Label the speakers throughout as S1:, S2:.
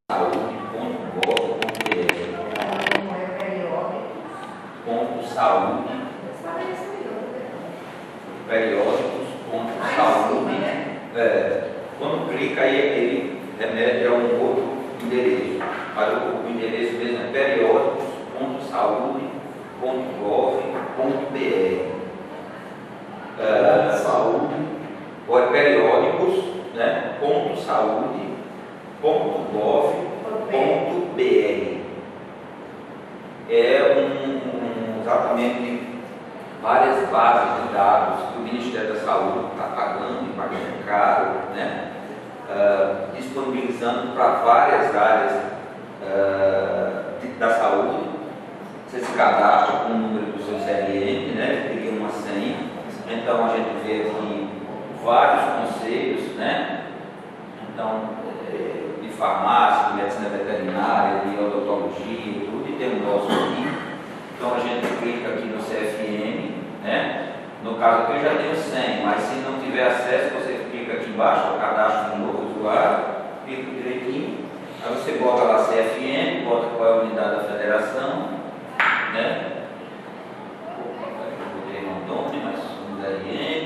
S1: saúde, periódicos.saúde. Quando clica aí, ele remete a um outro endereço. Mas o endereço mesmo é periódicos.saude.br. Saúde. Ou é periódicos, né? .saude.gov.br. É exatamente várias bases de dados que o Ministério da Saúde está pagando e pagando caro, né? Disponibilizando para várias áreas da saúde. Você se cadastra com o número do seu CRM, né? Cria uma senha. Então a gente vê aqui vários conselhos, né? Então, de farmácia, de medicina veterinária, de odontologia, tudo, e tem o nosso aqui. Então a gente clica aqui no CFM, né? No caso aqui eu já tenho 100, mas se não tiver acesso, você clica aqui embaixo, o cadastro de novo usuário, clica direitinho, aí você bota lá CFM, bota qual é a unidade da federação, né? Eu botei no nome, mas um CRM,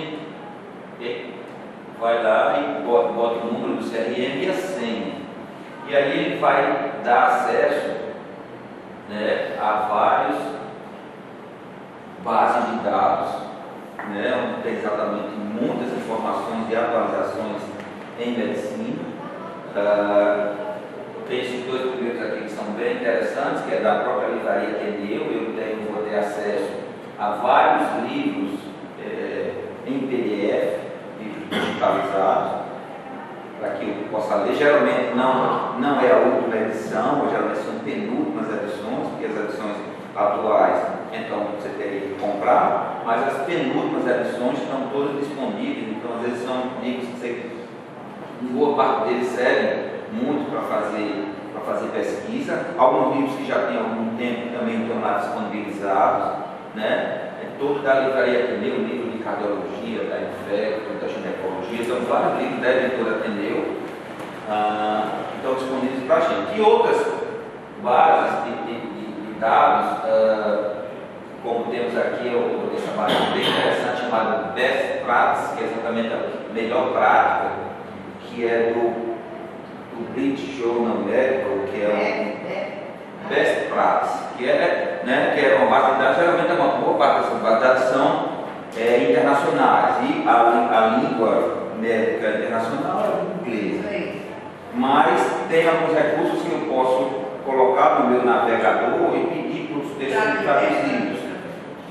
S1: e vai lá e bota o número do CRM e a senha. E aí ele vai dar acesso, né, a várias bases de dados, né, onde tem exatamente muitas informações de atualizações em medicina. Tem esses dois primeiros aqui que são bem interessantes, que é da própria livraria Ateneu. Eu vou ter acesso a vários livros em PDF, livros digitalizados, para que eu possa ler. Geralmente não é a última edição, geralmente são penúltimas edições, porque as edições atuais, então você teria que comprar, mas as penúltimas edições estão todas disponíveis. Então às vezes são livros que você, boa parte deles servem muito para fazer pesquisa. Alguns livros que já têm algum tempo também estão lá disponibilizados, né? Todo da livraria Ateneu, livro de cardiologia, da infecto, da ginecologia, são vários livros da editora Ateneu, estão disponíveis para a gente. E outras bases de dados, como temos aqui essa base bem interessante chamada Best Practice, que é exatamente a melhor prática, que é do British Journal Medical, que é Best Practice, que é uma base de dados. Geralmente uma boa parte dessas bases de dados são internacionais, e a língua médica internacional é inglesa. Mas tem alguns recursos que eu posso colocar no meu navegador e pedir para os textos traduzidos.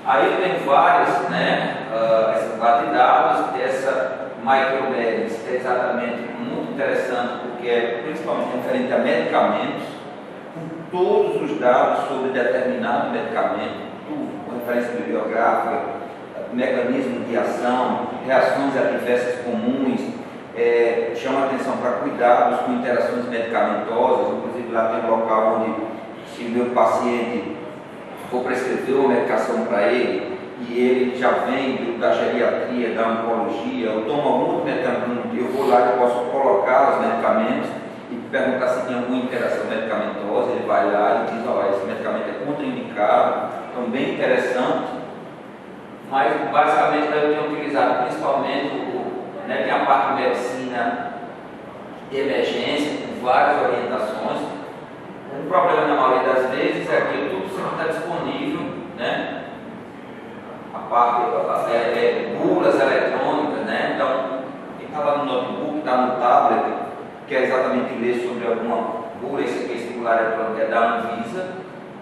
S1: Aí eu tenho várias, né, essas bases de dados. Essa Micromedics é exatamente muito interessante, porque é principalmente referente a medicamentos, com todos os dados sobre determinado medicamento, com referência bibliográfica, mecanismo de ação, reações adversas comuns, chama a atenção para cuidados com interações medicamentosas. Inclusive lá tem um local onde, se o meu paciente for prescrever uma medicação para ele, e ele já vem da geriatria, da oncologia, ou toma algum outro medicamento, eu vou lá e posso colocar os medicamentos e perguntar se tem alguma interação medicamentosa. Ele vai lá e diz: olha, esse medicamento é contraindicado. Então, bem interessante. Mas basicamente eu tenho utilizado principalmente tem a parte de medicina de emergência, com várias orientações. O problema na maioria das vezes é que tudo sempre está disponível, né? A parte bulas eletrônicas, né? Então, quem está lá no notebook, está no tablet, quer exatamente ler sobre alguma bula, esse aqui é circular eletrônico, é da Anvisa,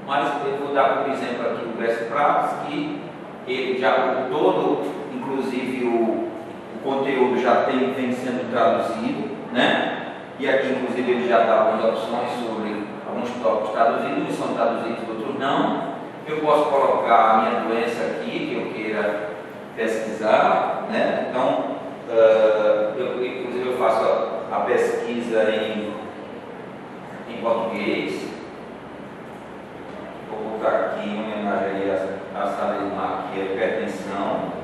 S1: mas eu vou dar como exemplo aqui o Best Practice, que ele já todo, inclusive o conteúdo já vem sendo traduzido, né? E aqui inclusive ele já dá algumas opções sobre alguns tópicos traduzidos, uns são traduzidos, outros não. Eu posso colocar a minha doença aqui, que eu queira pesquisar, né? Então, inclusive eu faço a pesquisa em português. Vou colocar aqui em homenagem a Salimar, que é hipertensão.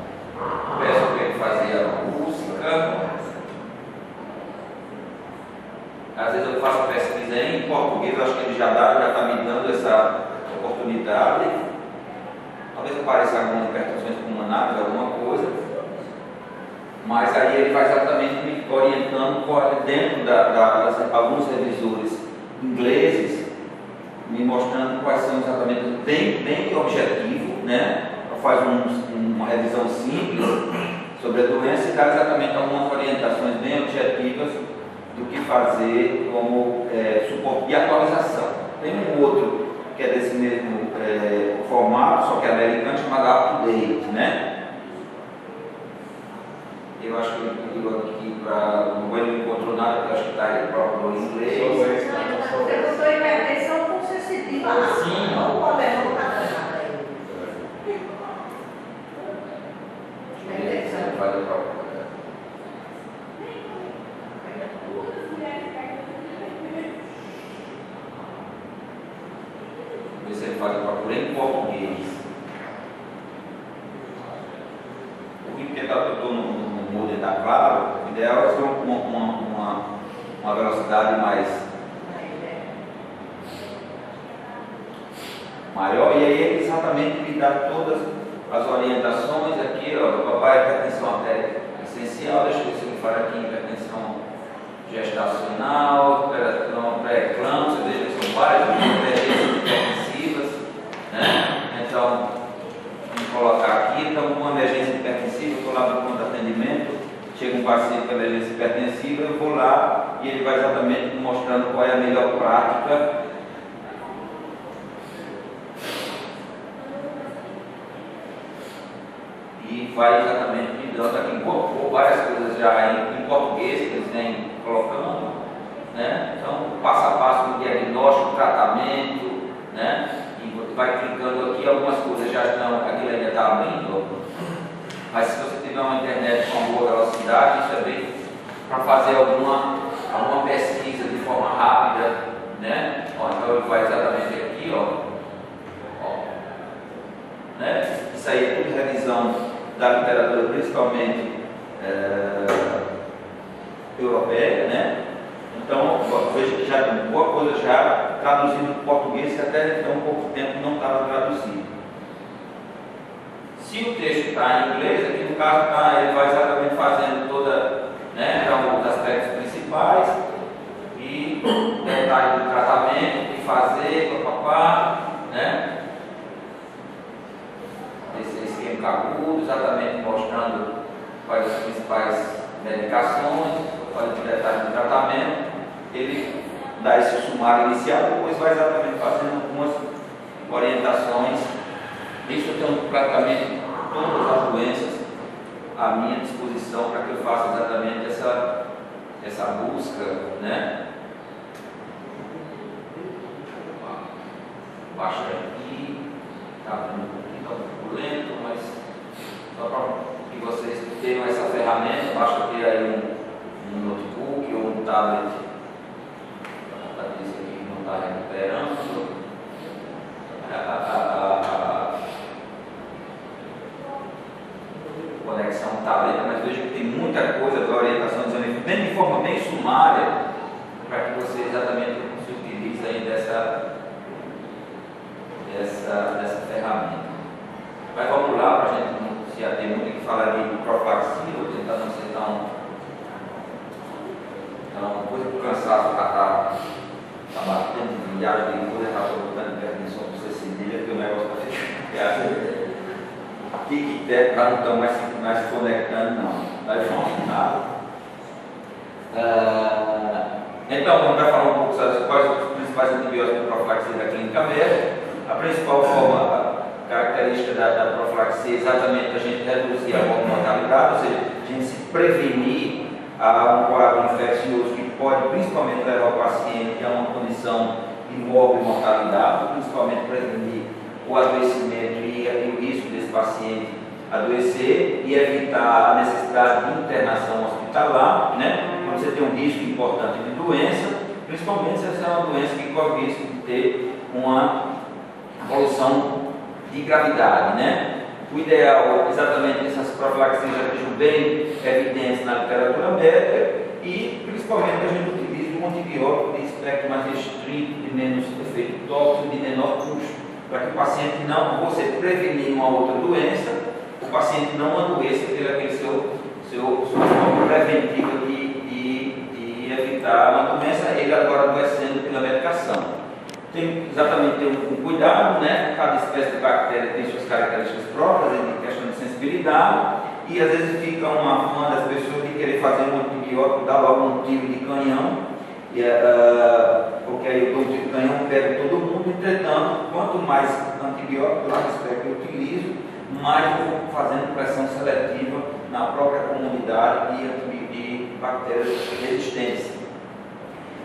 S1: Peço para ele fazer a busca. Às vezes eu faço pesquisa em português, acho que ele já está me dando essa oportunidade. Talvez apareça algumas hipertensões pulmonares, alguma coisa. Mas aí ele vai exatamente me orientando dentro alguns revisores ingleses, me mostrando quais são exatamente, bem objetivo, né? Faz uma revisão simples sobre a doença e dá exatamente algumas orientações bem objetivas do que fazer como suporte de atualização. Tem um outro que é desse mesmo formato, só que é americano, chamado UpToDate, né? Eu acho que eu aqui para não encontrou nada, porque eu acho que está aí próprio em inglês.
S2: Você botou hipertensão com sensitiva.
S1: Sim.
S2: Não podemos nada aí.
S1: Você faz a própria. Ver se ele faz a própria em português. Porque eu estou no mundo da claro, o ideal é ser uma velocidade maior, e aí ele exatamente me dá todas as orientações aqui, ó, do papai, hipertensão arterial essencial, deixa eu ver se ele fala aqui, hipertensão gestacional, pré-eclâmpsia, veja que são várias emergências hipertensivas, né? Então, vamos colocar aqui, então, uma emergência hipertensiva, eu estou lá no ponto de atendimento, chega um paciente com emergência hipertensiva, eu vou lá e ele vai exatamente me mostrando qual é a melhor prática. E vai exatamente me dando aqui várias coisas já em português que eles vêm colocando, né? Então, passo a passo do diagnóstico, tratamento, né? E vai clicando aqui, algumas coisas já estão, aquilo ainda está abrindo, mas se você tiver uma internet com uma boa velocidade, isso é bem para fazer alguma pesquisa de forma rápida, né? Ó, então ele vai exatamente aqui, ó, né? Isso aí é tudo revisão da literatura, principalmente europeia, né? Então, veja que já tem boa coisa já traduzido para o português, que até então pouco tempo não estava traduzido. Se o texto está em inglês, aqui no caso ele vai exatamente fazendo toda, né, os aspectos principais e detalhe do tratamento, de fazer, papapá, né? Esse esquema agudo, exatamente mostrando quais as principais medicações, quais os detalhes do tratamento. Ele dá esse sumário inicial, depois vai exatamente fazendo algumas orientações. Isso eu tenho praticamente todas as doenças à minha disposição para que eu faça exatamente essa busca, né? Baixa aqui, está um pouco lento, mas só para que vocês tenham essa ferramenta, basta ter aí um notebook ou um tablet. Isso aqui não está recuperando. Conexão está lenta, mas veja que tem muita coisa da orientação bem de forma bem sumária para que você exatamente se utilize aí dessa ferramenta. Mas vamos lá, para a gente não se ater muito que falar de profilaxia, vou tentar não ser tão coisa que o cansaço está batendo de milhares de coisas, está colocando hipertensão para você cedilha, porque o negócio está ficando tic-tac, para não estar mais se conectando, não. Mas vamos lá. Então, vamos falar um pouco sobre quais os principais antibióticos de profilaxia da clínica médica. A principal forma característica da profilaxia é exatamente a gente reduzir a mortalidade, ou seja, a gente se prevenir a um quadro infeccioso que pode principalmente levar o paciente a uma condição de mortalidade, principalmente prevenir o adoecimento e o risco desse paciente adoecer e evitar a necessidade de internação hospitalar, né? Quando você tem um risco importante de doença, principalmente se essa é uma doença que corre o risco de ter uma evolução de gravidade, né? O ideal é exatamente essas profilaxias já estejam bem evidentes na literatura médica e principalmente a gente utiliza um antibiótico de espectro mais restrito benefício, de menos efeito tóxico, de menor custo, para que o paciente não, você prevenir uma outra doença, o paciente não adoeça pelo aquele seu forma preventiva de evitar uma doença, ele agora adoecendo pela medicação. Tem exatamente um cuidado, né? Cada espécie de bactéria tem suas características próprias, em questão de sensibilidade, e às vezes fica uma fã das pessoas de querer fazer um antibiótico, dar logo um tiro de canhão, porque aí eu dou um tiro de canhão, pego todo mundo. Entretanto, quanto mais antibiótico lá que eu utilizo, mais eu vou fazendo pressão seletiva na própria comunidade de bactérias resistentes.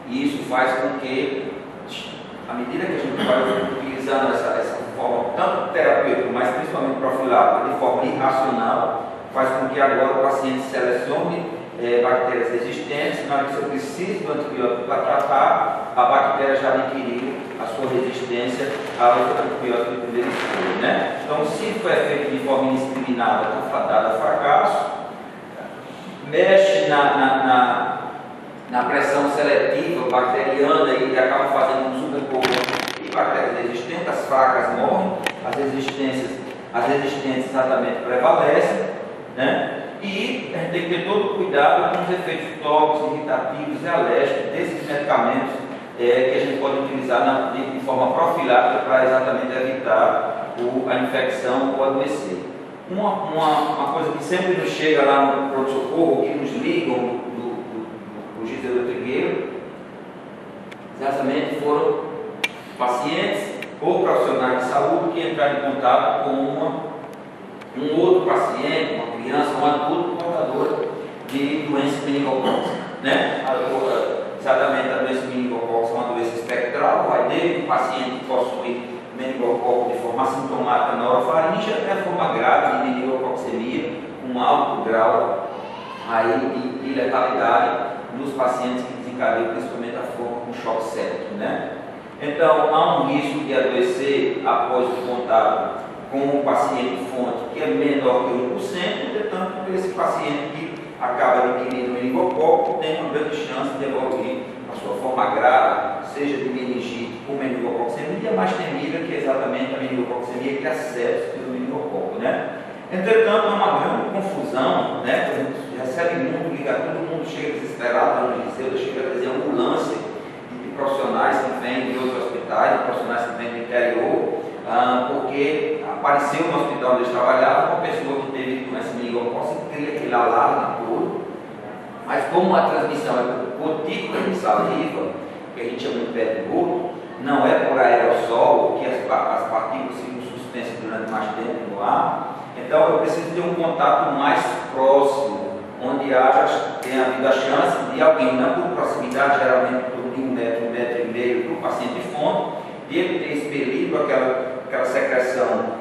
S1: E isso faz com que, à medida que a gente vai utilizando essa forma, tanto terapêutica, mas principalmente profilática, de forma irracional, faz com que agora o paciente selecione bactérias resistentes. Na hora que você precisa do antibiótico para tratar, a bactéria já adquiriu a sua resistência ao antibiótico de primeira escolha, né? Então, se for feito de forma indiscriminada, está fadada a fracasso, mexe na pressão seletiva bacteriana e acaba fazendo um superpovo de bactérias resistentes, as fracas morrem, as resistentes exatamente prevalecem, né? E a gente tem que ter todo o cuidado com os efeitos tóxicos, irritativos e alérgicos desses medicamentos que a gente pode utilizar de forma profilática para exatamente evitar a infecção ou adoecer. Uma coisa que sempre nos chega lá no pronto-socorro, que nos ligam do Gisele Trigueiro, exatamente foram pacientes ou profissionais de saúde que entraram em contato com um outro paciente, uma criança, um adulto portador de doença meningocócica, né? Exatamente, a doença meningocócica é uma doença espectral, vai desde o paciente que possui meningococo de forma assintomática na orofaringe até a forma grave de meningococcemia, com alto grau de letalidade nos pacientes que desencadeiam principalmente a forma com choque séptico, né? Então, há um risco de adoecer após o contato com o paciente fonte que é menor que 1%, entretanto, esse paciente que acaba adquirindo meningococo tem uma grande chance de evoluir a sua forma grave, seja de meningite ou meningococcemia, mais temida que é exatamente a meningococcemia que é a sepse pelo meningococo, né? Entretanto, há uma grande confusão, né? A gente recebe muito, liga, todo mundo chega desesperado, chega a dizer ambulância de profissionais que vêm de outros hospitais, de profissionais que vêm do interior, porque apareceu no hospital onde eles trabalhavam uma pessoa que teve doença meningocócica e cria aquele alarme todo, mas como a transmissão é por gotículas de saliva, que a gente chama de pé de gordo, não é por aerossol, que as partículas ficam suspensas durante mais tempo no ar, então eu preciso ter um contato mais próximo, onde tenha havido a chance de alguém, não por proximidade, geralmente por de 1 metro, 1,5 metros para o paciente fonte, de ele ter expelido aquela secreção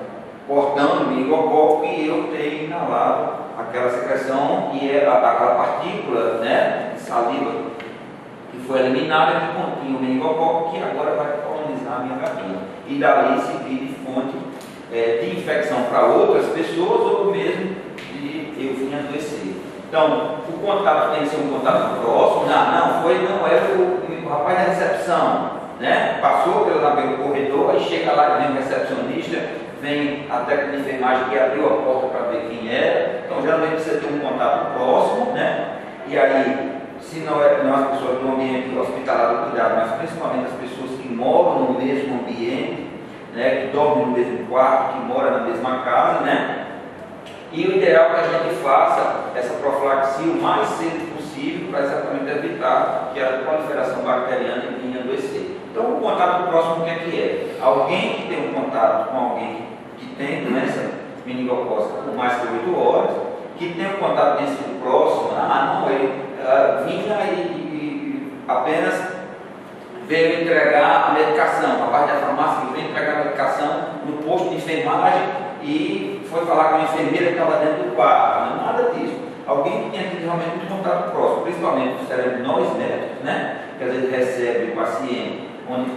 S1: cortando o meningococo e eu ter inalado aquela secreção que é aquela partícula, né, de saliva que foi eliminada, que continha o meningococo, que agora vai colonizar a minha garganta e dali servir de fonte de infecção para outras pessoas ou mesmo de eu vir adoecer. Então, o contato tem que ser um contato próximo. Não era o rapaz da recepção, né? Passou pelo corredor, aí chega lá, vem o recepcionista, vem a técnica de enfermagem que abriu a porta para ver quem era. Então, geralmente precisa ter um contato próximo, né? E aí, se não as pessoas do ambiente hospitalar do cuidado, mas principalmente as pessoas que moram no mesmo ambiente, né? Que dormem no mesmo quarto, que moram na mesma casa, né? E o ideal é que a gente faça essa profilaxia o mais cedo possível para exatamente evitar que a proliferação bacteriana venha adoecer. Então, o contato próximo, o que é? Alguém que tem um contato com alguém que tem doença meningocócica por mais de 8 horas, que tem um contato densito próximo, ele vinha e apenas veio entregar a medicação, a parte da farmácia que veio entregar a medicação no posto de enfermagem e foi falar com a enfermeira que estava dentro do quarto, não, nada disso. Alguém que tenha tido realmente um contato próximo, principalmente nós médicos, né? Que às vezes recebe o paciente onde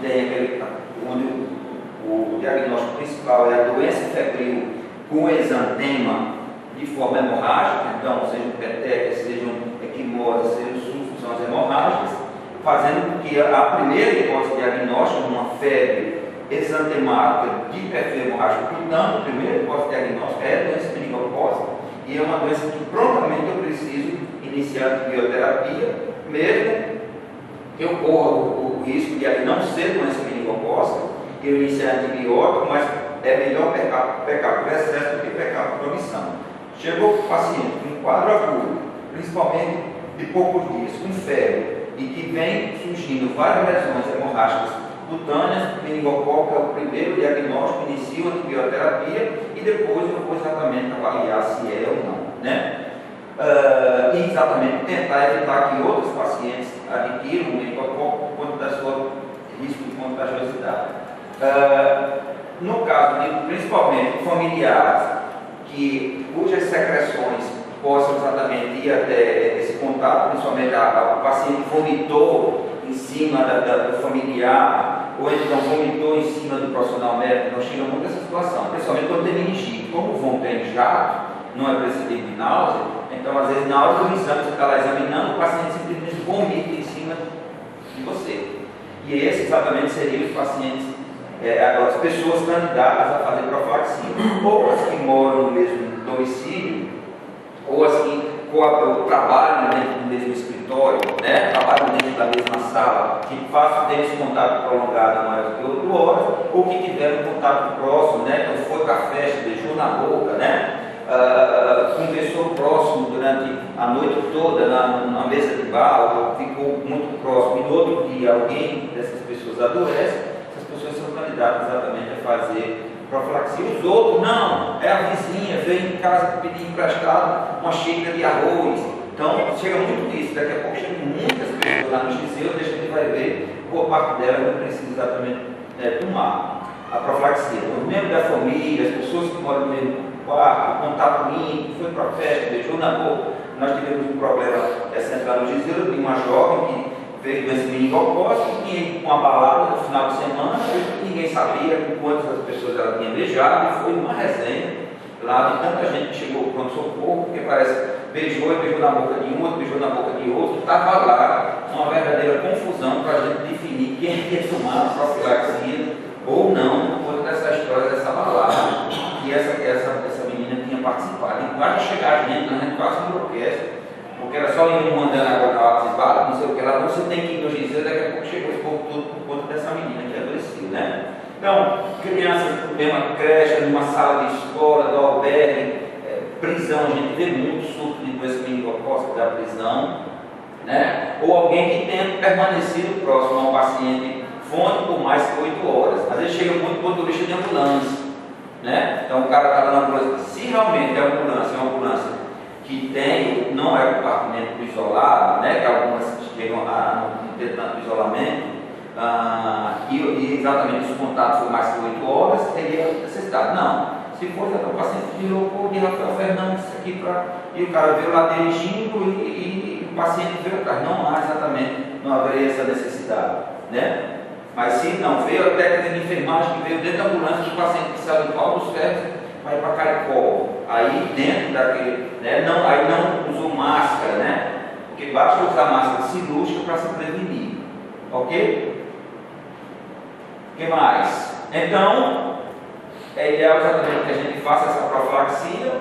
S1: o diagnóstico principal é a doença febril com exantema de forma hemorrágica, então seja um peteca, seja um equimose, seja sufo, são as hemorrágicas, fazendo com que a primeira hipótese diagnóstica, uma febre exantemática de hiperfia hemorrágica cutânea, a primeira hipótese diagnóstica é a doença meningocócica, e é uma doença que prontamente eu preciso iniciar a antibioterapia, mesmo que ocorra o risco de não ser doença meningocócica, eu iniciar antibiótico, mas é melhor pecar por excesso do que pecar por omissão. Chegou o paciente com um quadro agudo, principalmente de poucos dias, com febre, e que vem surgindo várias lesões hemorrágicas cutâneas, meningococo é o primeiro diagnóstico, inicia a antibioterapia e depois eu vou exatamente avaliar se é ou não, né? E exatamente tentar evitar que outros pacientes adquiram o meningococo por conta da sua risco de contagiosidade. No caso de principalmente familiares cujas secreções possam exatamente ir até esse contato, principalmente o paciente vomitou em cima do familiar, ou então vomitou em cima do profissional médico, nós chegamos muito nessa situação, principalmente quando tem meningite. Como o vômito é em jato, não é precedente de náusea, então às vezes na hora do exame você está lá examinando, o paciente simplesmente vomita em cima de você. E esses exatamente seriam os pacientes, as pessoas candidatas a fazer profilaxia, ou as que moram no mesmo domicílio, ou as que trabalham dentro do mesmo escritório, né? Trabalham dentro da mesma sala, que têm esse contato prolongado mais do que 8 horas, ou que tiveram um contato próximo, né? Então foi para a festa, beijou na boca, né? Conversou próximo durante a noite toda na mesa de bar, ou ficou muito próximo, e no outro dia alguém dessas pessoas adoece, essas pessoas são candidatas exatamente a fazer profilaxia. Os outros, não, é a vizinha, veio em casa pedir emprestado uma xícara de arroz. Então, chega muito isso. Daqui a pouco chegam muitas pessoas lá no Giseu, deixa que vai ver, boa parte delas não precisa exatamente tomar a profilaxia. Os membros da família, as pessoas que moram no mesmo quarto, contato íntimo, foi para a festa, beijou na boca. Nós tivemos um problema central no Giseu, de uma jovem que veio doença meningocócica, e com uma balada no final de semana, ninguém sabia com quantas pessoas ela tinha beijado, e foi uma resenha lá de tanta gente que chegou ao pronto-socorro, porque parece beijou na boca de um, outro beijou na boca de outro, estava lá uma verdadeira confusão para a gente definir quem ia tomar a profilaxia ou não, por conta dessa história dessa balada que essa menina tinha participado. E quase chegar a gente quase enlouquece, porque era só ir mandando água na participar, não sei o que lá, você tem que ir no Giseu, daqui a pouco chegou esse povo todo por conta dessa menina que adoeceu, né? Então, crianças no mesma creche, numa sala de escola, do albergue, prisão, a gente vê muito surto de doença meningocócica da prisão, né? Ou alguém que tenha permanecido próximo a um paciente fonte por mais que 8 horas. Às vezes chega muito motorista de ambulância, né? Então o cara está na ambulância, se realmente é uma ambulância que tem, não é compartimento isolado, né? Que algumas chegam a não ter tanto isolamento, e exatamente os contatos por mais que 8 horas, teria necessidade. Não. Se for, o paciente virou de Rafael Fernandes aqui e o cara veio lá dirigindo e o paciente veio atrás. Não há exatamente, não haveria essa necessidade, né? Mas se não veio a técnica de enfermagem que veio dentro da ambulância do paciente que saiu de Paulo dos Ferros, vai para Caicó. Aí dentro daquele, né? Não, aí não usou máscara, né? Porque basta usar máscara cirúrgica para se prevenir, ok? O que mais? Então, é ideal exatamente que a gente faça essa profilaxia.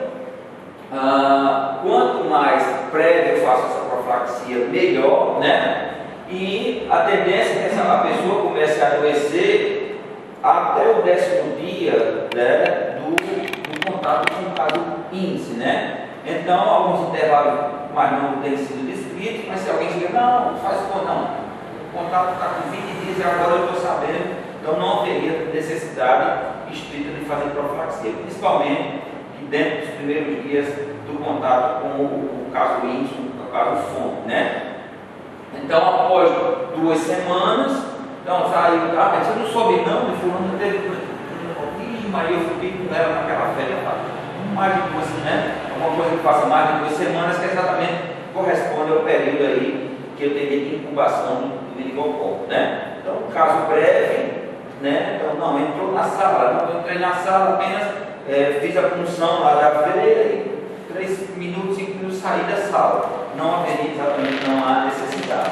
S1: Quanto mais prévia eu faço essa profilaxia, melhor, né? E a tendência é que a pessoa comece a adoecer até o 10º dia, né, do contato com o caso índice, né? Então, alguns intervalos mais longos têm sido descritos, mas se alguém diga, não, faz o contato está com 20 dias e agora eu estou sabendo, então não haveria necessidade estrita de fazer profilaxia, principalmente dentro dos primeiros dias do contato com o caso íntimo, o caso fonte, né? Então, após 2 semanas, então saiu, mas você não soube não, de fulano teve Maria, eu fiquei com ela naquela festa, mais de 2, né? Alguma coisa que passa mais de 2 semanas, que exatamente corresponde ao período aí que eu teria de incubação do meningococo, né? Então, caso breve, né? Então, não, entrou na sala, não, eu entrei na sala, apenas fiz a punção lá da veia e 3 minutos, 5 minutos saí da sala. Não haveria exatamente, não há necessidade.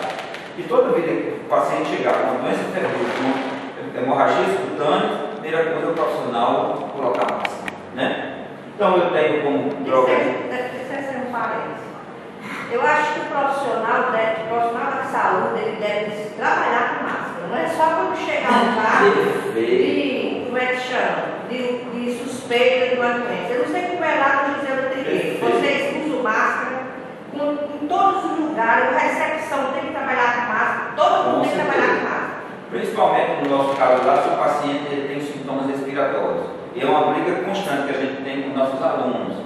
S1: E toda vida que o paciente chegar com uma doença febril, com hemorragia espontânea, a primeira coisa é o profissional colocar máscara, né? Então eu tenho como droga.
S2: Isso é um parênteses. Eu acho que o profissional da saúde, ele deve trabalhar com máscara. Não é só quando chegar um caso de, como é que chama? De suspeita de uma doença. Eu não sei como é lá no José do Trigueiro. Vocês usam máscara em todos os lugares, a recepção tem que trabalhar com máscara, todo mundo tem que trabalhar com máscara.
S1: Principalmente no nosso caso lá, se o paciente ele tem sintomas respiratórios. E é uma briga constante que a gente tem com nossos alunos,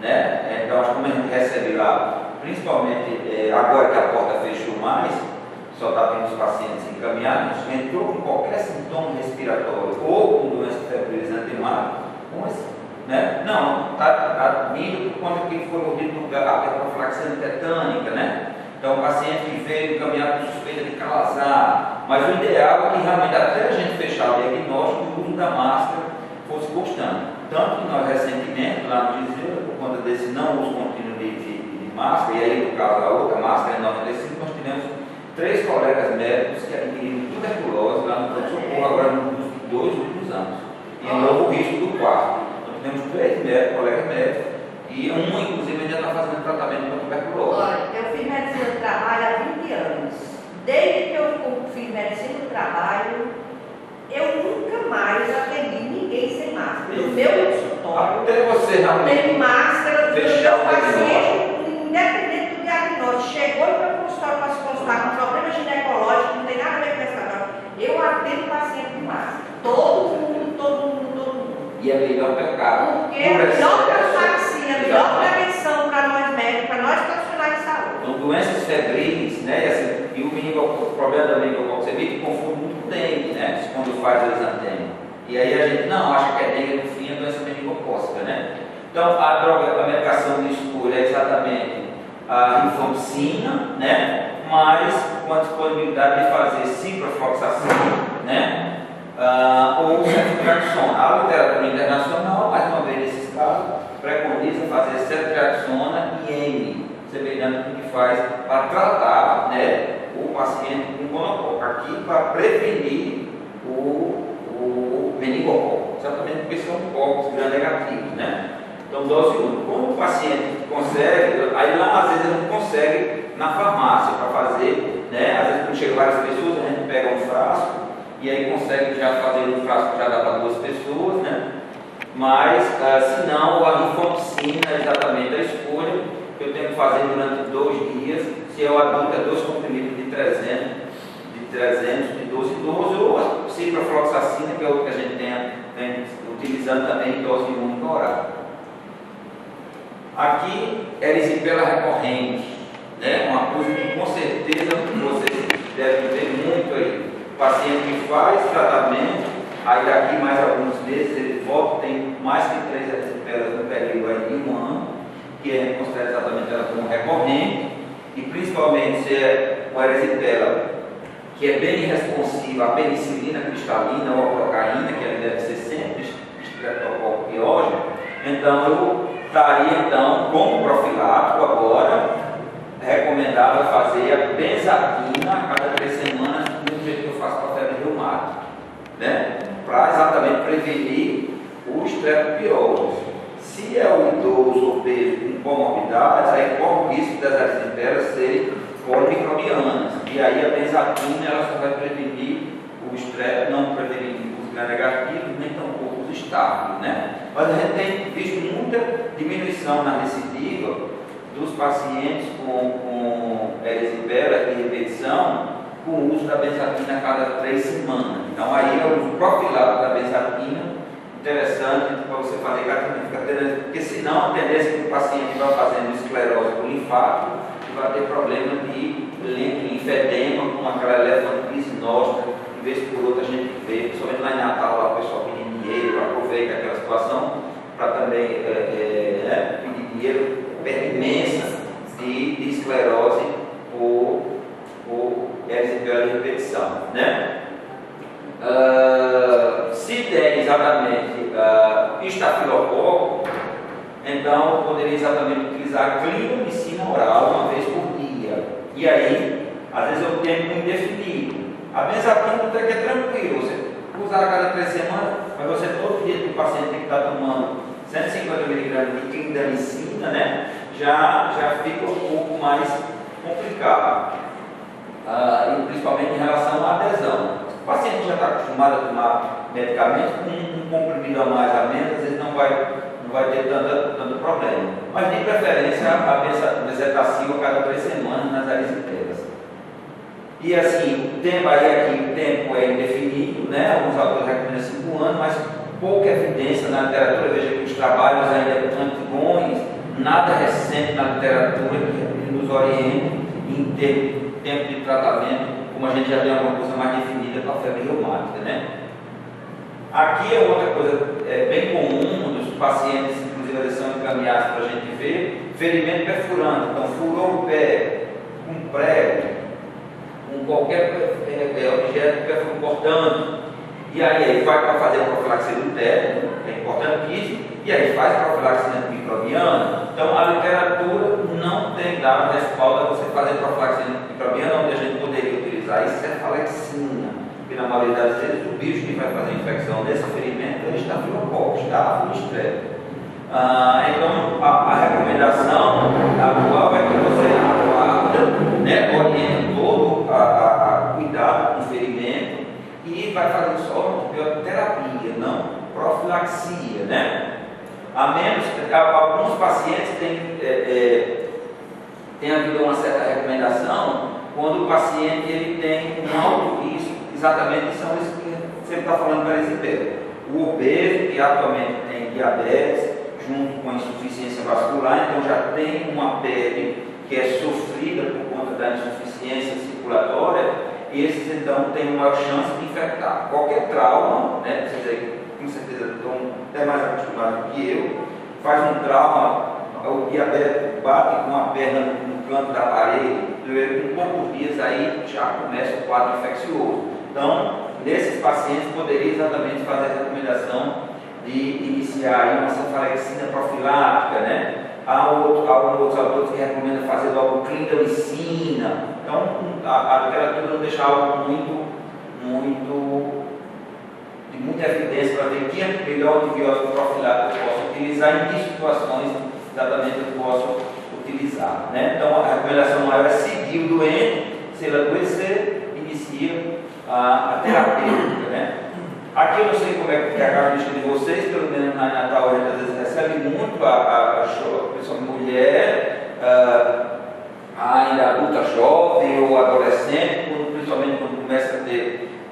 S1: né? Então, como a gente recebe lá, principalmente agora que a porta fechou mais, só está tendo os pacientes encaminhados, entrou com qualquer sintoma respiratório ou com doença febrilizante né? Não, está vindo por conta que foi mordido a profilaxia tetânica, né? Então, o paciente que veio encaminhado com suspeita de calazar, mas o ideal é que realmente até a gente fechar o diagnóstico, o uso da máscara fosse constante. Tanto que nós recentemente, lá no Gisele, por conta desse não uso contínuo de máscara, e aí no caso a outra máscara, em 95, nós tivemos 3 colegas médicos que adquiriram tuberculose lá no pronto-socorro agora nos 2 últimos anos. E um novo risco do quarto. Nós tivemos 3 médicos, colegas médicos, e um inclusive ainda está fazendo tratamento para tuberculose.
S2: Olha, eu fiz medicina do trabalho há 20 anos. Desde que eu fiz medicina do trabalho, eu nunca mais atendi ninguém sem máscara. No meu consultório,
S1: até você realmente
S2: tem máscara,
S1: fechar
S2: o paciente, independente do diagnóstico, chegou no meu consultório para se consultar com problema ginecológico, não tem nada a ver com essa droga. Eu atendo o paciente com máscara. Todo mundo.
S1: E é melhor pecar.
S2: Porque é a melhor profilaxia, a melhor prevenção para nós médicos, para nós profissionais de saúde.
S1: Então, doenças febris, né? E o problema da meningococos é que confunde muito com dengue, né? Quando faz o exame. E aí a gente não acha que é dengue, no fim é doença meningocócica, né? Então, a medicação de escolha é exatamente a rifampicina, né? Mas com a disponibilidade de fazer ciprofloxacina, né? Ou ceftriaxona. A literatura internacional, mais uma vez nesses casos, preconiza fazer ceftriaxona e M, semelhante ao que faz para tratar, né, o paciente com gonococo, aqui para prevenir o meningococo, exatamente porque são cocos gram-negativos, né? Então, dose única. Quando o paciente consegue, aí lá às vezes ele não consegue na farmácia para fazer, né? Às vezes quando chega várias pessoas, a gente pega um frasco e aí consegue já fazer um frasco que já dá para 2 pessoas, né? Mas, se não, a rifampicina é exatamente a escolha que eu tenho que fazer durante 2 dias. Se é o adulto, é 2 comprimidos de 300, de 12 em 12, ou a ciprofloxacina, que é o que a gente tem utilizando também em dose única oral. Aqui, erisipela recorrente, né? Uma coisa que com certeza vocês devem ver muito aí. O paciente que faz tratamento, aí daqui mais alguns meses ele volta, tem mais que 3 erisipelas no período aí de 1 ano, que a gente considera exatamente ela como recorrente, e principalmente se é uma erisipela que é bem responsiva à penicilina cristalina ou à procaína, que ela deve ser sempre estreptococo piógeno, então eu estaria então como profilático agora recomendado fazer a benzatina a cada 3 semanas, do jeito que eu faço para a febre reumática, né? Para exatamente prevenir o estreptopiose. Se é o idoso obeso com comorbidades, aí corre o risco das erisipelas serem polimicrobianas. E aí a benzatina ela só vai prevenir o estrepto, não prevenir os gram-negativos, nem tampouco os estáveis, né? Mas a gente tem visto muita diminuição na recidiva dos pacientes com erisipela e repetição com o uso da benzatina a cada 3 semanas. Então aí é o uso profilático da benzatina, interessante para você fazer categoria, porque senão a tendência é que o paciente vai fazendo esclerose por linfático e vai ter problema de linfedema com aquela elefantise nossa, de vez por outra a gente vê, principalmente lá em Natal, lá o pessoal pedindo dinheiro, aproveita aquela situação para também pedir dinheiro, perda imensa de esclerose por erisipela de repetição, né? Se tem exatamente estafilococo, então eu poderia exatamente utilizar clindamicina oral uma vez por dia. E aí Às vezes eu tenho um indefinido. A benzatina até que é tranquilo, você usar a cada 3 semanas, mas você todo dia que o paciente tem que estar tomando 150 mg de clindamicina, né? Já fica um pouco mais complicado. E principalmente em relação à adesão. O paciente já está acostumado a tomar medicamentos, com um comprimido a mais a menos, às vezes não vai ter tanto problema. Mas de preferência a bezetacil a cada 3 semanas nas erisipélas. E assim, o tempo é indefinido, né? Alguns autores recomendam 5 anos, mas pouca evidência na literatura. Veja que os trabalhos ainda antigões, nada recente na literatura que nos oriente em ter tempo de tratamento, como a gente já tem alguma coisa mais definida para a febre reumática, né? Aqui é outra coisa bem comum dos pacientes, inclusive eles são encaminhados para a gente ver, ferimento perfurante. Então, furou o pé com prego, com qualquer objeto perfurante cortando, e aí vai para fazer a profilaxia do tétano, que é importantíssimo, e aí faz a profilaxia antimicrobiana. Então, a literatura não tem dado respaldo a você fazer profilaxia antimicrobiana, onde a gente poderia utilizar cefalexina, porque na maioria das vezes o bicho que vai fazer a infecção desse ferimento é estafilococcus, Staphylococcus. Então, a recomendação atual é que você oriente todo a cuidado com o ferimento e vai fazer só bioterapia, não profilaxia, né? A menos que alguns pacientes tem havido uma certa recomendação quando o paciente ele tem um alto risco, exatamente são isso que você está falando para erisipela. O obeso que atualmente tem diabetes, junto com a insuficiência vascular, então já tem uma pele que é sofrida por conta da insuficiência circulatória, e esses então têm maior chance de infectar. Qualquer trauma, né, vocês aí com certeza estão até mais acostumados que eu, faz um trauma, o diabético bate com a perna no canto da parede, com poucos dias aí já começa o quadro infeccioso. Então, nesses pacientes poderia exatamente fazer a recomendação de iniciar uma cefalexina profilática, né? Há alguns outros autores que recomendam fazer logo clindamicina. Então, a literatura não deixa algo de muita evidência para ver que é melhor antibiótico profilático eu posso utilizar, em que situações exatamente eu posso utilizar, né? Então, a recomendação maior é seguir o doente, se ele adoecer, inicia a terapêutica, né? Aqui eu não sei como é que é a característica de vocês, pelo menos na Natal a gente às vezes recebe muito a pessoa mulher, ainda adulta jovem ou adolescente, principalmente quando começa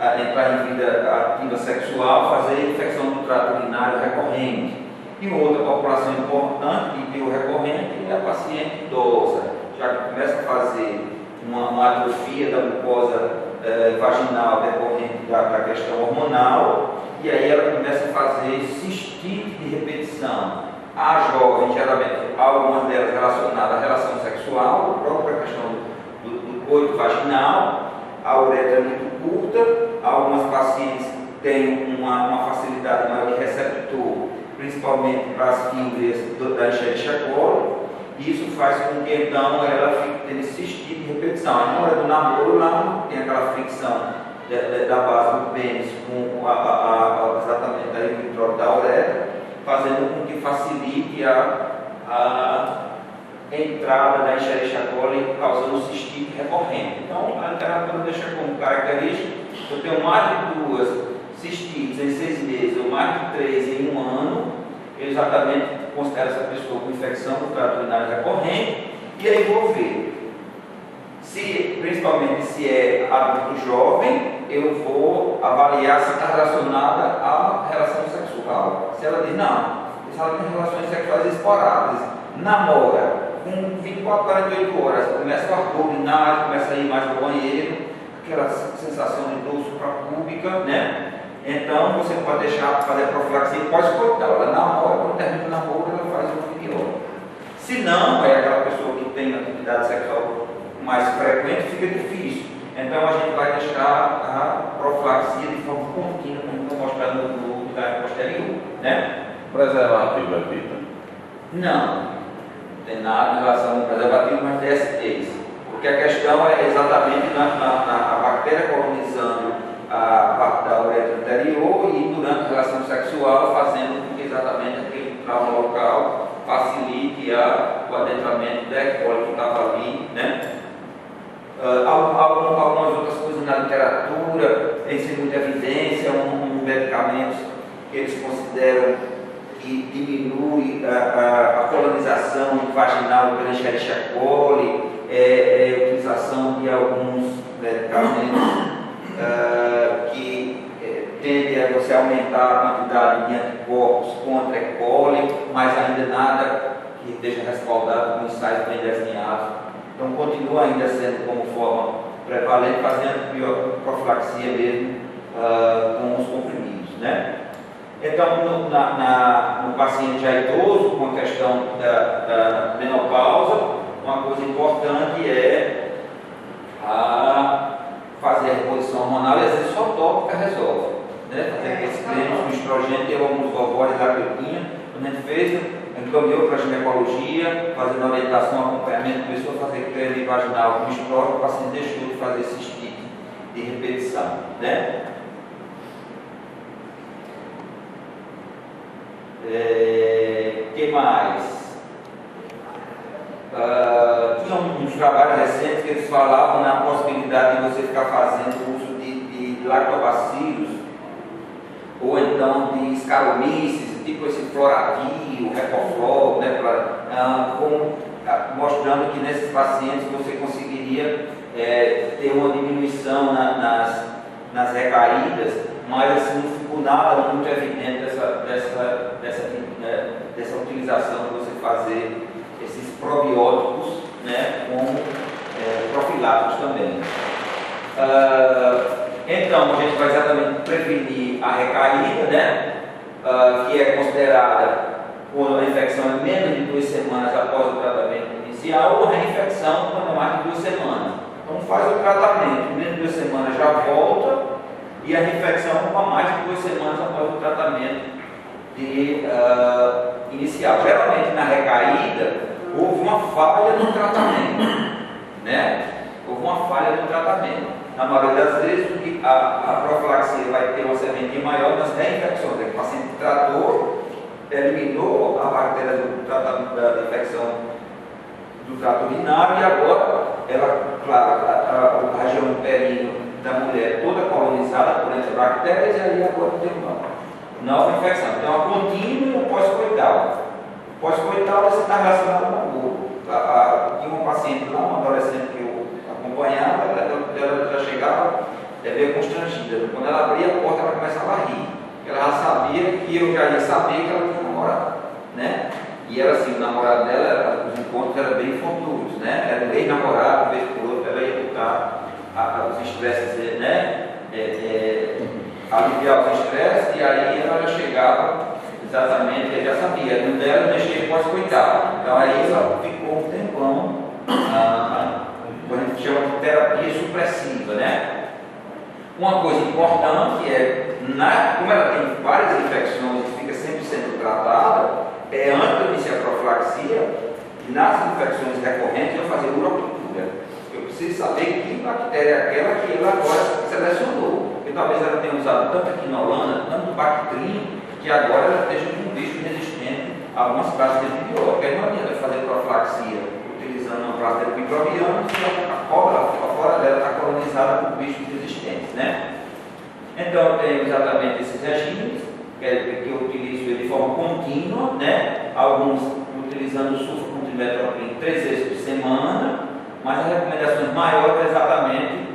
S1: a entrar em vida ativa sexual, fazer infecção do trato urinário recorrente. E outra população importante que viu recorrente é a paciente idosa, já que começa a fazer uma atrofia da mucosa vaginal decorrente da questão hormonal, e aí ela começa a fazer cistite de repetição. A jovem, geralmente, algumas delas relacionadas à relação sexual, a própria questão do coito vaginal, a uretra muito curta, algumas pacientes têm uma facilidade maior de receptor, principalmente para as fibras da Escherichia coli. Isso faz com que então ela fique tendo cistite de repetição. Na hora do namoro, lá tem aquela fricção da base do pênis com exatamente a introito da uretra, fazendo com que facilite a entrada da Escherichia coli, causando cistite recorrente. Então, a literatura deixa como característica: eu tenho mais de 2 cistites em 6 meses ou mais de 3 em 1 ano, eu exatamente considero essa pessoa com infecção do trato urinário recorrente, e aí vou ver, principalmente se é adulto jovem, eu vou avaliar se está relacionada à relação sexual. Se ela diz não, se ela tem relações sexuais esporádicas, namora, com 24, 48 horas, começa a urinar, começa a ir mais ao banheiro, aquela sensação de dor suprapúbica, né? Então você pode deixar fazer a profilaxia pós-coital. Ela namora, quando termina o namoro, ela faz o antibiótico. Se não, é aquela pessoa que tem atividade sexual mais frequente, fica difícil. Então a gente vai deixar a profilaxia de forma contínua, como estou mostrando no slide posterior, né?
S3: Preservativo evita?
S1: Não tem nada em relação ao preservativo, mas DSTs. porque a questão é exatamente na bactéria colonizando a parte da uretra anterior e durante a relação sexual fazendo com que exatamente aquele trauma local facilite o adentramento da E. coli que estava ali, né? Algumas outras coisas na literatura, tem sido muita evidência, medicamentos que eles consideram que diminui a colonização vaginal pela Escherichia coli, a utilização de alguns medicamentos que tendem a você aumentar a quantidade de anticorpos contra E. coli, mas ainda nada que esteja respaldado com ensaios bem desenhados. Então continua ainda sendo como forma prevalente, fazendo profilaxia mesmo com os comprimidos, né? Então, no paciente já idoso, com a questão da menopausa, uma coisa importante é fazer a reposição hormonal e às vezes só tópica resolve, né? Fazer aqueles cremes com estrogênio, tem alguns ovórios da bioquinha, quando a gente fez, encaminhou para a ginecologia, fazendo orientação, acompanhamento, começou a fazer creme vaginal com estrógeno, o paciente deixou de fazer esse tipo de repetição, né? Que mais? Tinha uns trabalhos recentes que eles falavam na possibilidade de você ficar fazendo uso de lactobacilos ou então de Saccharomyces, tipo esse Floradil, Repoflor, né, mostrando que nesses pacientes você conseguiria ter uma diminuição nas recaídas, mas assim, não ficou nada muito evidente dessa utilização de você fazer esses probióticos, né, como profiláticos também. Então, a gente vai exatamente prevenir a recaída, né, que é considerada quando a infecção é menos de 2 semanas após o tratamento inicial, ou reinfecção quando é mais de 2 semanas. Então, faz o tratamento, menos de 2 semanas já volta, e a reinfecção com mais de 2 semanas após o tratamento inicial. Geralmente, na recaída, houve uma falha no tratamento, né? Houve uma falha no tratamento. Na maioria das vezes, a profilaxia vai ter uma sementinha maior nas reinfecções. O paciente tratou, eliminou a bactéria da infecção do trato urinário e agora, claro, a região do períneo da mulher toda colonizada por essas bactérias e aí agora tem uma nova infecção. Então, a contínua e o pós-coital. O pós-coital você está relacionado com o aborto. Tinha um paciente lá, uma adolescente que eu acompanhava, ela já chegava meio constrangida. Quando ela abria a porta, ela começava a rir. Ela já sabia que eu já ia saber que ela tinha namorado, né? E era assim, o namorado dela, os encontros eram bem fortuitos, né? Era um ex-namorado, vez por outra, ela ia botar os estresses, né? Aliviar os estresses, e aí ela já chegava exatamente, ele já sabia, no dela eu deixei pós-coital. Então aí ela ficou um tempão, a gente chama de terapia supressiva, né? Uma coisa importante é, como ela tem várias infecções e fica sempre sendo tratada, antes de iniciar a profilaxia, nas infecções recorrentes eu fazer urocultura. Eu preciso saber que bactéria é aquela que ela agora selecionou. Porque talvez ela tenha usado tanta quinolona, tanto Bactrim, que agora ela esteja com um bicho resistente a algumas classes de antibióticos. Aí não adianta fazer profilaxia utilizando uma classe de microbianos e a cobra fora dela está colonizada por bichos resistentes, né? Então eu tenho exatamente esses regimes, que eu utilizo de forma contínua, né? Alguns utilizando o sulfo com trimetoprim 3 vezes por semana, mas as recomendações maiores é exatamente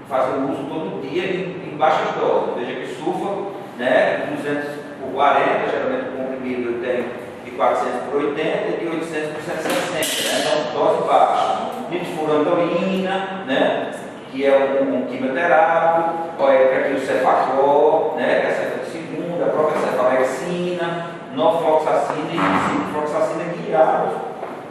S1: fazer o uso todo dia em baixas doses. Veja que sulfo, né, 200 por 40, geralmente o comprimido eu tenho de 400 por 80 e de 800 por 160, né? Então dose baixa. Nitrofurantoína, né, que é um quimioterápico, que aqui o Cefaclor, né, que é a cefalexivir, a própria cefalexina, norfloxacina e ciprofloxacina guiados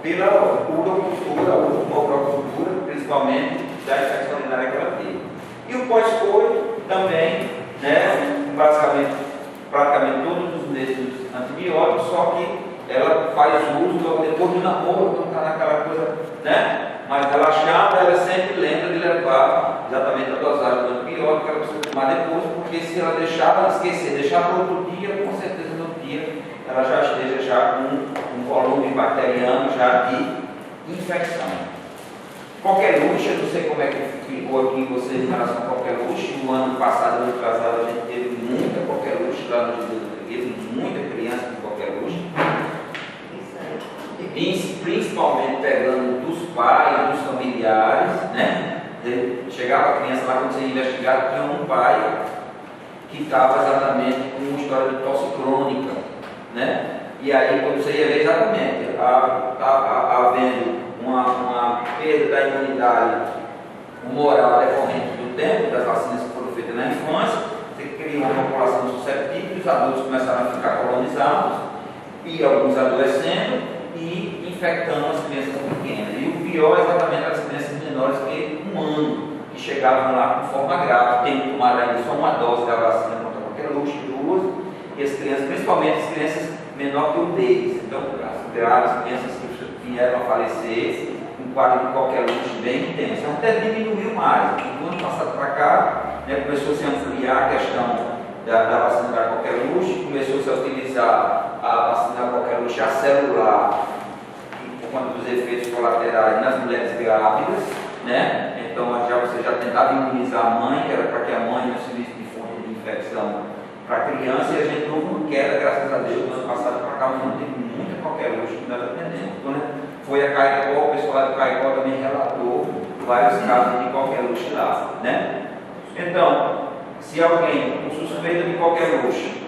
S1: pela urocultura, urocultura, principalmente da infecção urinária que ela teve. E o pós-coito também, né, praticamente todos os mesmos antibióticos, só que ela faz uso depois do namoro, então está naquela coisa, né, mais relaxada, deixar ela esquecer, deixar para outro dia, com certeza no dia ela já esteja já com um volume bacteriano já de infecção. Coqueluche, eu não sei como é que ficou aqui vocês em relação a coqueluche. No ano passado, ano atrasado, a gente teve muita coqueluche lá no Instituto da Igreja, muita criança com coqueluche. E principalmente pegando dos pais, dos familiares, né? Chegava a criança lá, quando você investigava, tinha um pai que estava exatamente com uma história de tosse crônica, né? E aí, quando você ia ver exatamente, havendo uma perda da imunidade humoral decorrente do tempo, das vacinas que foram feitas na infância, você criou uma população suscetível, os adultos começaram a ficar colonizados, e alguns adoecendo, e infectando as crianças pequenas. E o pior é exatamente as crianças menores que 1 ano, que chegavam lá com forma grave, tendo tomado ainda só uma dose da vacina contra qualquer luxo, 2, e as crianças, principalmente as crianças menores que o deles, então as graves, crianças que vieram a falecer, um quadro de qualquer luxo bem intenso. Até diminuiu mais. Do ano passado para cá, né, começou a se ampliar a questão da vacina da qualquer luxo, começou-se a utilizar a vacina da qualquer luxo, a celular, por conta dos efeitos colaterais nas mulheres grávidas, né? Então você já tentava imunizar a mãe, que era para que a mãe não se visse de fonte de infecção para a criança, e a gente houve uma queda, graças a Deus, do ano passado para cá, mas não teve muita qualquer luxo que nós atendemos. Então, né, foi a CAICO, o pessoal do CAICO também relatou vários casos de qualquer luxo lá, né? Então, se alguém com suspeita de qualquer luxo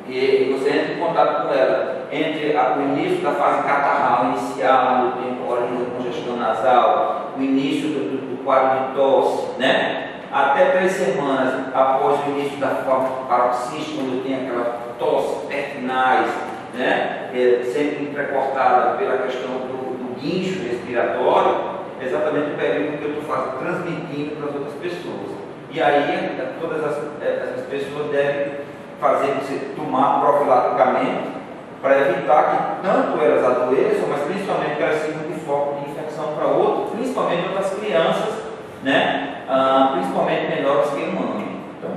S1: e você entra em contato com ela entre o início da fase catarral inicial, do tempo coriza, congestão nasal, o início do quadro de tosse, né? Até 3 semanas após o início da forma paroxística, quando tem aquela tosse pertinaz, né? Sempre entrecortada pela questão do guincho respiratório, é exatamente o período que eu estou transmitindo para as outras pessoas. E aí, todas essas pessoas devem tomar profilaticamente para evitar que tanto elas adoeçam, mas principalmente que elas sirvam de foco de infecção para outros, principalmente outras crianças, né? Principalmente menores que 1 ano. Então,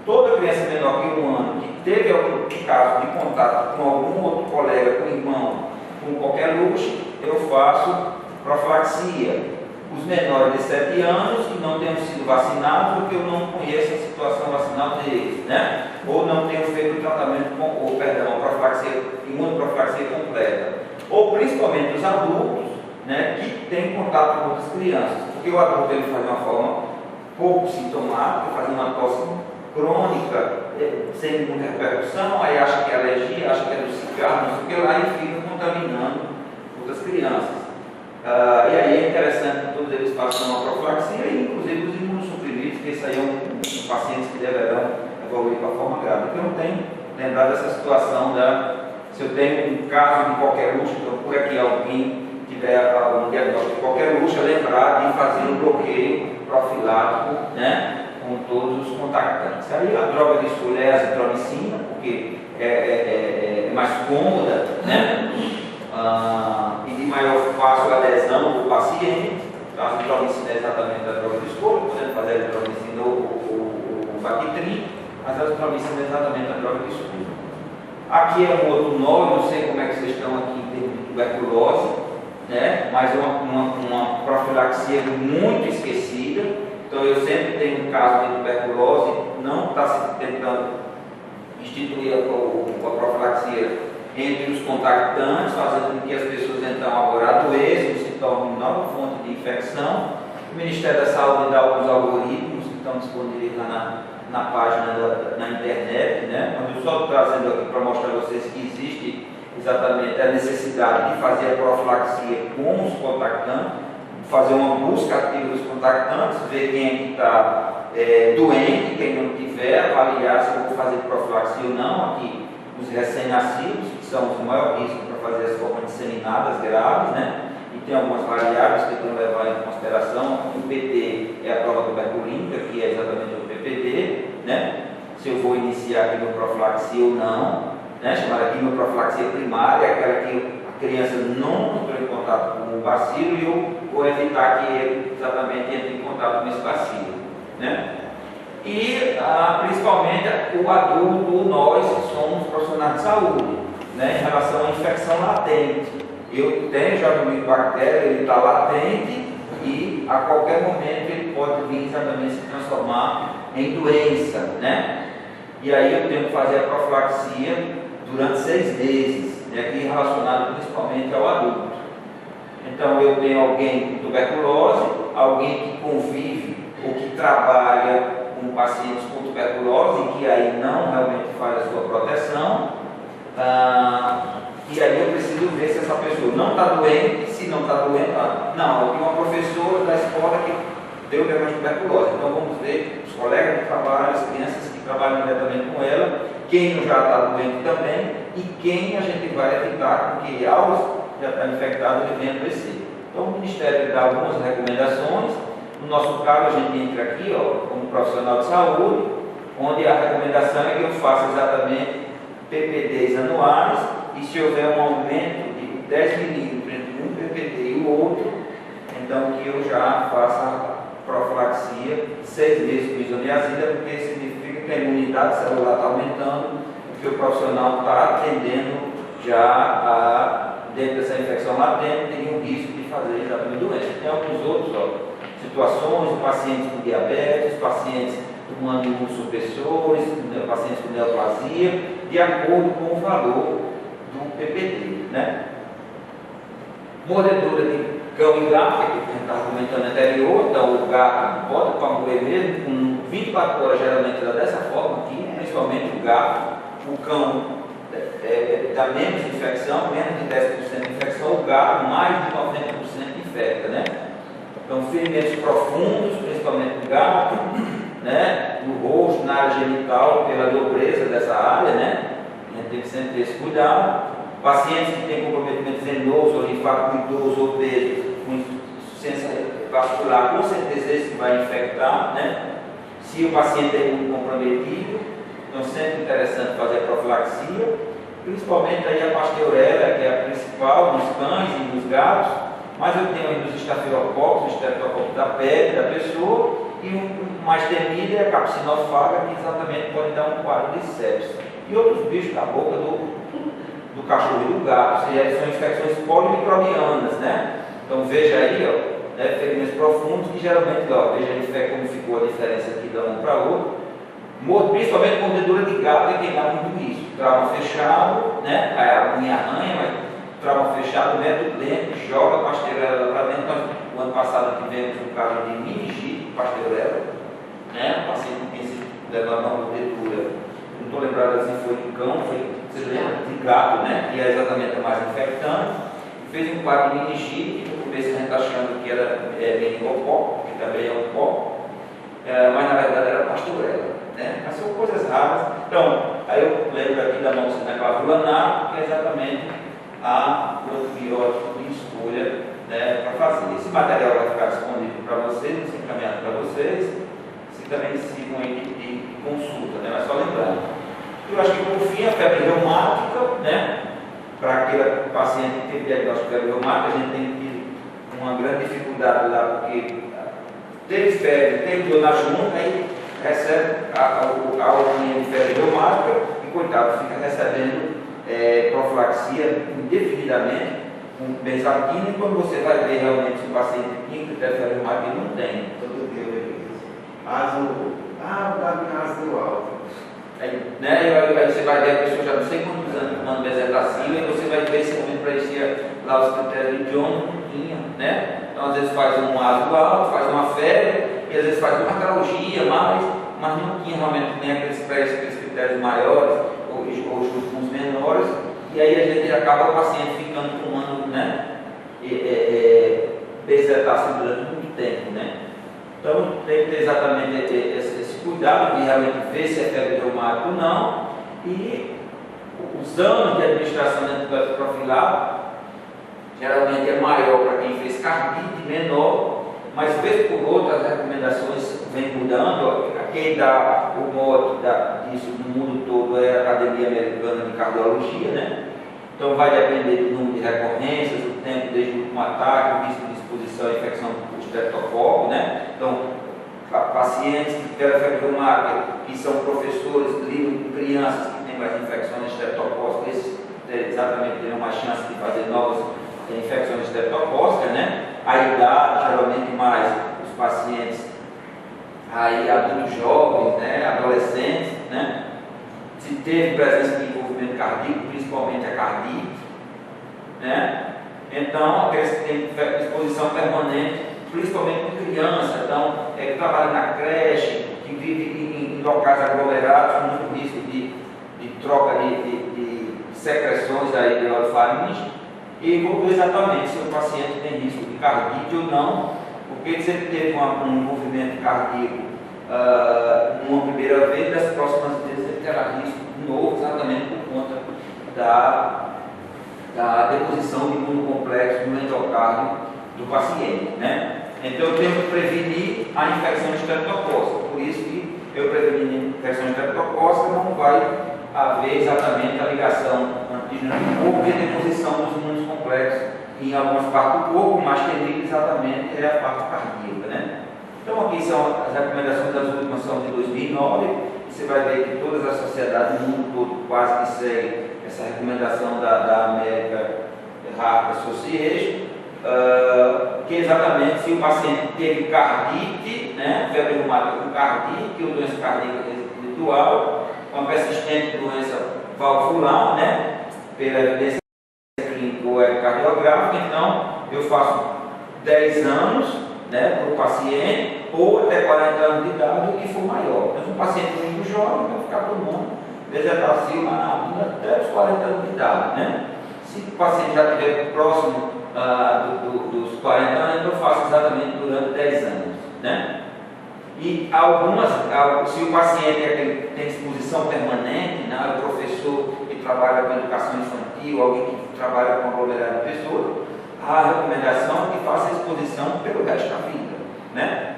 S1: toda criança menor que 1 ano que teve algum caso de contato com algum outro colega, com irmão, com qualquer luxo, eu faço profilaxia. Os menores de 7 anos que não tenham sido vacinados, porque eu não conheço a situação vacinal deles, né? Ou não tenho feito o tratamento imunoprofilaxia completa. Ou principalmente os adultos, né, que têm contato com outras crianças. Porque o adulto ele faz de uma forma pouco sintomática, faz uma tosse crônica, sem muita repercussão, aí acha que é alergia, acha que é do cigarro, não sei o que lá, e fica contaminando outras crianças. E aí é interessante que todos eles façam uma profilaxia, e inclusive os imunossuprimidos, que isso aí é pacientes que deverão evoluir para a forma grave. Porque eu não tenho lembrado dessa situação se eu tenho um caso de qualquer luxo, então por aqui alguém tiver algum diagnóstico de qualquer luxo, lembrar de fazer um bloqueio profilático, né, com todos os contactantes. Aí a droga de escolha é a azitromicina, porque é mais cômoda, né? E de maior fácil adesão do paciente. A azitromicina é exatamente a droga de escolha, podendo fazer a azitromicina ou o Bactrim, mas a azitromicina é exatamente a droga de escolha. Aqui é um outro nome, não sei como é que vocês estão aqui em termos de tuberculose, né? Mas é uma profilaxia muito esquecida. Então eu sempre tenho um caso de tuberculose, não está se tentando instituir a profilaxia entre os contactantes, fazendo com que as pessoas então agora adoeçam, se tornem nova fonte de infecção. O Ministério da Saúde dá alguns algoritmos que estão disponíveis lá na página na internet, né? Mas eu só estou trazendo aqui para mostrar a vocês que existe exatamente a necessidade de fazer a profilaxia com os contactantes, fazer uma busca ativa dos contactantes, ver quem é que está doente, quem não tiver, avaliar se eu vou fazer profilaxia ou não. Aqui os recém-nascidos, que são os maiores riscos para fazer as formas disseminadas graves, né? E tem algumas variáveis que tem que levar em consideração. O PT é a prova tuberculínica, que é exatamente o PPD, né? Se eu vou iniciar aqui a profilaxia ou não, né? Chamada quimioprofilaxia primária, aquela que a criança não entrou em contato com o bacilo e eu vou evitar que ele exatamente entre em contato com esse bacilo, né? e principalmente o adulto, nós que somos profissionais de saúde, né, em relação à infecção latente. Eu tenho já comigo bactéria, ele está latente e a qualquer momento ele pode vir exatamente se transformar em doença, né? E aí eu tenho que fazer a profilaxia durante 6 meses, né, aqui relacionado principalmente ao adulto. Então eu tenho alguém com tuberculose, alguém que convive ou que trabalha com pacientes com tuberculose, que aí não realmente faz a sua proteção, e aí eu preciso ver se essa pessoa não está doente, se não está doente, não, eu tenho uma professora da escola que deu diagnóstico de tuberculose, então vamos ver os colegas de trabalho, as crianças que trabalham diretamente com ela, quem já está doente também e quem a gente vai evitar que ao já está infectado ele venha adoecer. Então o Ministério dá algumas recomendações. No nosso caso, a gente entra aqui como profissional de saúde, onde a recomendação é que eu faça exatamente PPDs anuais e se houver um aumento de 10 milímetros entre um PPD e o outro, então que eu já faça a profilaxia 6 meses com isoniazida, porque significa que a imunidade celular está aumentando, porque o profissional está atendendo já dentro dessa infecção latente, teria um risco de fazer exatamente doença. Tem alguns outros situações, pacientes com diabetes, pacientes tomando imunossupressores, pacientes com neoplasia, de acordo com o valor do PPD, né? Mordedura de cão e gato, que a gente estava comentando anterior, então o gato bota para morrer mesmo, com 24 horas geralmente ela dessa forma aqui, principalmente o gato, o cão dá menos infecção, menos de 10% de infecção, o gato mais de 90% infecta, né? Então, ferimentos profundos, principalmente do gato, né? No rosto, na área genital, pela dobreza dessa área, né? A gente tem que sempre ter esse cuidado. Pacientes que têm comprometimento venoso, ou linfático obeso, com insuficiência vascular, com certeza esse vai infectar, né? Se o paciente é muito comprometido, então sempre interessante fazer a profilaxia, principalmente aí a pasteurella, que é a principal nos cães e nos gatos, mas eu tenho aí dos estafilococcus, o estreptococcus da pele da pessoa, e o mais temido é a capsinofaga, que exatamente pode dar um quadro de sepsis. E outros bichos da boca do cachorro e do gato, ou seja, são infecções polimicrobianas, né? Então veja aí, ferimentos profundos, que geralmente, veja como ficou a diferença aqui de um para outro. Principalmente mordedura de gato é quem dá muito isso. Trauma fechado, né? A unha arranha, mas trauma fechado, mete o dente, joga a pasteurella para dentro. O ano passado tivemos um caso de meningite, pasteurella, né? O paciente que tinha sido levado uma mordedura, não estou lembrado assim, foi de cão, você lembra? De gato, né? Que é exatamente a mais infectante. Fez um quadro de meningite, que no começo a gente está achando que era meningococo, que também é um coco, mas na verdade era pasteurella. Né? Mas são coisas raras. Então, aí eu lembro aqui da moxina clavulanar, que é exatamente o antibiótico de escolha, né, para fazer. Esse material vai ficar disponível para vocês, vai ser encaminhado para vocês. Vocês também sigam a equipe de consulta, né? Mas só lembrando. Eu acho que por fim a febre reumática, né? Para aquele paciente que teve diagnóstico de febre reumática, a gente tem tido uma grande dificuldade lá, porque teve febre, teve dor na junta, aí recebe a urina de febre reumática e, coitado, fica recebendo profilaxia indefinidamente com benzatina, e quando você vai ver realmente se o paciente tinha febre reumática, ele não tem.
S3: Todo dia eu vejo isso. Da minha asa deu alta.
S1: Aí você vai ver a pessoa já não sei quantos anos tomando bezetacil, e você vai ver se realmente preenchia lá os critérios de John, não tinha, né? Então, às vezes faz um ácido alto, faz uma febre, e às vezes faz uma caralgia, mas não tinha realmente nem aqueles critérios maiores, ou uns menores, e aí a gente acaba o paciente ficando tomando, né? Bezetacil durante muito tempo, né? Então, tem que ter exatamente esse cuidado de realmente ver se é febre reumática ou não, e os anos de administração de antibiótico profilático geralmente é maior para quem fez cardite, menor, mas vez por outra as recomendações vêm mudando. Quem dá o mote disso no mundo todo é a Academia Americana de Cardiologia, né? Então vai depender do número de recorrências, do tempo desde o último ataque, o risco de exposição à infecção por estreptococo, né? Então, pacientes que tiveram febre reumática, que são professores, lidam com crianças que têm mais infecções estreptocócicas, esses exatamente terão mais chance de fazer novas infecções estreptocócicas, né? A idade, geralmente mais os pacientes aí, adultos jovens, né? Adolescentes, né? Se teve presença de envolvimento cardíaco, principalmente a cardite, né? Então, aqueles que têm exposição permanente, principalmente com criança, então, que trabalha na creche, que vive em locais aglomerados, com muito risco de troca de secreções aí de orofaringe, e vou ver exatamente se o paciente tem risco de cardite ou não, porque se ele teve um envolvimento cardíaco uma primeira vez, das próximas vezes ele terá risco de novo, exatamente por conta da deposição de imunocomplexo no endocárdio do paciente, né? Então eu tenho que prevenir a infecção estreptocócica, por isso que eu prevenindo a infecção estreptocócica não vai haver exatamente a ligação antígena do corpo e a deposição dos imunocomplexos em algumas partes do corpo, mas que exatamente é a parte cardíaca, né? Então aqui são as recomendações das últimas, são de 2009, e você vai ver que todas as sociedades do mundo todo quase que seguem essa recomendação da American Heart Association, que exatamente se o paciente teve cardite, né, febre reumática com cardite, ou doença cardíaca residual, uma persistente doença valvular, né, pela evidência clínica ou ecocardiográfica, então eu faço 10 anos, né, para o paciente, ou até 40 anos de idade, o que for maior. Mas um paciente muito jovem vai ficar tomando bezetacil até os 40 anos de idade, né? Se o paciente já estiver próximo dos 40 anos, eu faço exatamente durante 10 anos, né? E se o paciente tem exposição permanente, né, o professor que trabalha com educação infantil, alguém que trabalha com aglomerado de pessoas, a recomendação é que faça a exposição pelo resto da vida, né?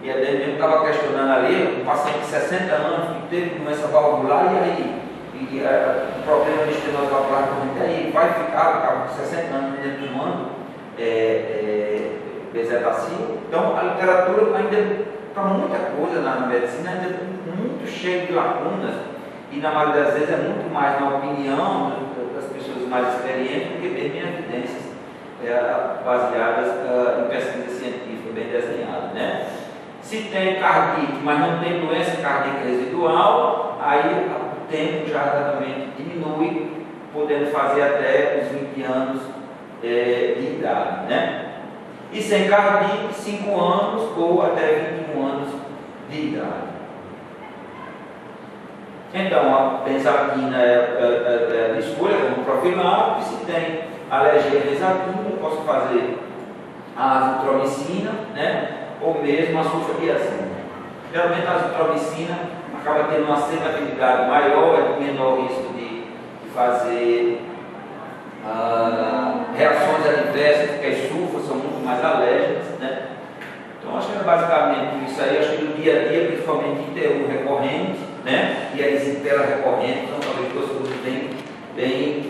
S1: E a gente estava questionando ali, um paciente de 60 anos que teve doença valvular, e aí? O problema de estenose valvular corrente aí vai ficar com 60 anos dentro do ano bezetacil. Então a literatura ainda, para muita coisa na medicina, ainda é muito cheia de lacunas, e na maioria das vezes é muito mais na opinião das pessoas mais experientes do que mesmo em evidências baseadas em pesquisa científica bem desenhada, né? Se tem cardite, mas não tem doença cardíaca residual, aí o tempo já exatamente diminui, podendo fazer até os 20 anos de idade, né? E sem cardite, 5 anos ou até 21 anos de idade. Então, a benzatina é a escolha como profilático. Se tem alergia à benzatina, eu posso fazer a azitromicina, né? Ou mesmo a sulfadiazina. Geralmente a azitromicina acaba tendo uma sedatividade maior, menor risco de fazer reações adversas, porque as sulfas são muito mais alérgicas, né? Então acho que é basicamente isso aí. Acho que no dia a dia, principalmente interno recorrente, né? E a erisipela recorrente, são talvez duas coisas bem